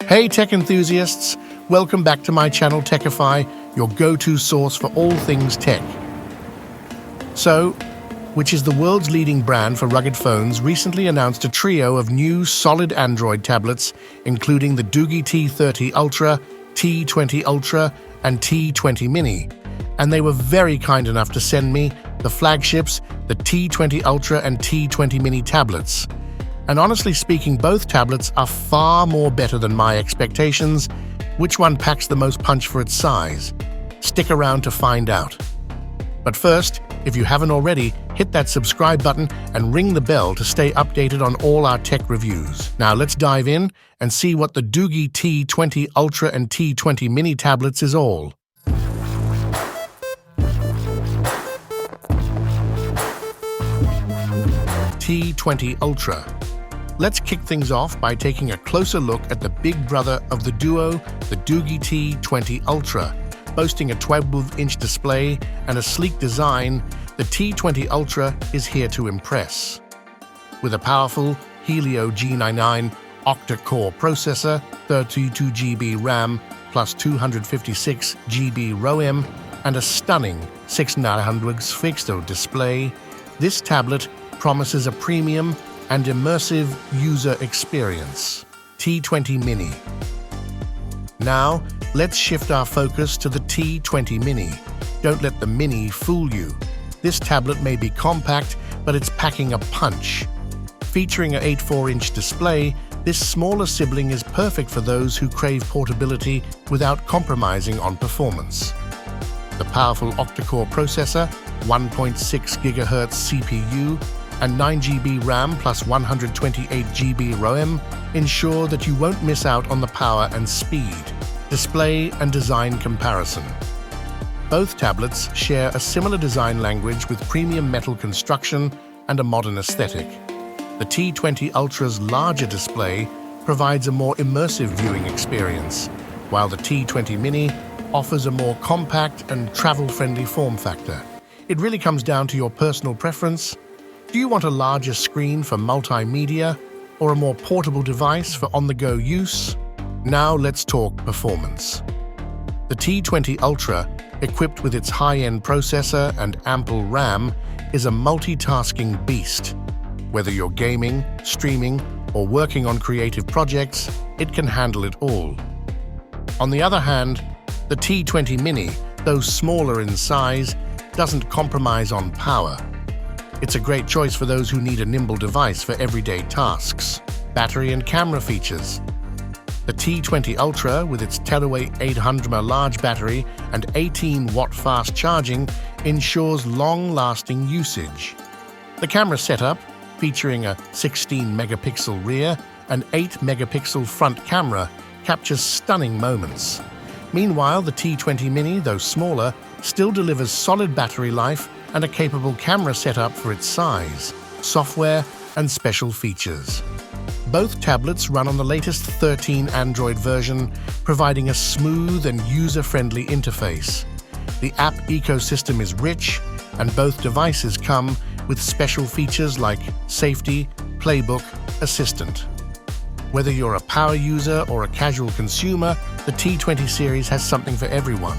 Hey tech enthusiasts, welcome back to my channel Techify, your go-to source for all things tech. So, which is the world's leading brand for rugged phones, recently announced a trio of new solid Android tablets, including the DOOGEE T30 Ultra, T20 Ultra, and T20 Mini. And they were very kind enough to send me the flagships, the T20 Ultra and T20 Mini tablets. And honestly speaking, both tablets are far more better than my expectations. Which one packs the most punch for its size? Stick around to find out. But first, if you haven't already, hit that subscribe button and ring the bell to stay updated on all our tech reviews. Now let's dive in and see what the DOOGEE T20 Ultra and T20 Mini tablets is all. T20 Ultra. Let's kick things off by taking a closer look at the big brother of the duo, the DOOGEE T20 Ultra. Boasting a 12-inch display and a sleek design, the T20 Ultra is here to impress. With a powerful Helio G99 Octa core processor, 32 GB RAM plus 256 GB ROM, and a stunning 6,900 pixel display, this tablet promises a premium and immersive user experience. T20 Mini. Now, let's shift our focus to the T20 Mini. Don't let the Mini fool you. This tablet may be compact, but it's packing a punch. Featuring an 8.4-inch display, this smaller sibling is perfect for those who crave portability without compromising on performance. The powerful octa-core processor, 1.6 GHz CPU, and 9 GB RAM plus 128 GB ROM ensure that you won't miss out on the power and speed. Display and design comparison. Both tablets share a similar design language with premium metal construction and a modern aesthetic. The T20 Ultra's larger display provides a more immersive viewing experience, while the T20 Mini offers a more compact and travel-friendly form factor. It really comes down to your personal preference. Do you want a larger screen for multimedia or a more portable device for on-the-go use? Now let's talk performance. The T20 Ultra, equipped with its high-end processor and ample RAM, is a multitasking beast. Whether you're gaming, streaming, or working on creative projects, it can handle it all. On the other hand, the T20 Mini, though smaller in size, doesn't compromise on power. It's a great choice for those who need a nimble device for everyday tasks. Battery and camera features. The T20 Ultra, with its Teleway 800 mAh large battery and 18-watt fast charging, ensures long-lasting usage. The camera setup, featuring a 16-megapixel rear and 8-megapixel front camera, captures stunning moments. Meanwhile, the T20 Mini, though smaller, still delivers solid battery life and a capable camera setup for its size, software, and special features. Both tablets run on the latest 13 Android version, providing a smooth and user-friendly interface. The app ecosystem is rich, and both devices come with special features like Safety, Playbook, Assistant. Whether you're a power user or a casual consumer, the T20 series has something for everyone.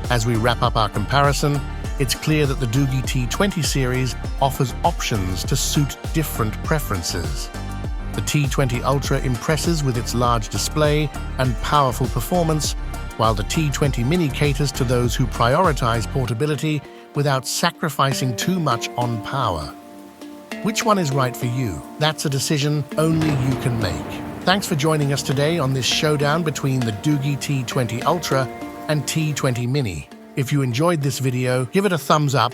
As we wrap up our comparison, it's clear that the DOOGEE T20 series offers options to suit different preferences. The T20 Ultra impresses with its large display and powerful performance, while the T20 Mini caters to those who prioritize portability without sacrificing too much on power. Which one is right for you? That's a decision only you can make. Thanks for joining us today on this showdown between the DOOGEE T20 Ultra and T20 Mini. If you enjoyed this video, give it a thumbs up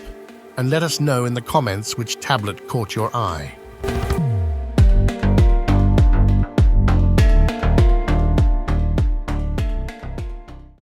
and let us know in the comments which tablet caught your eye.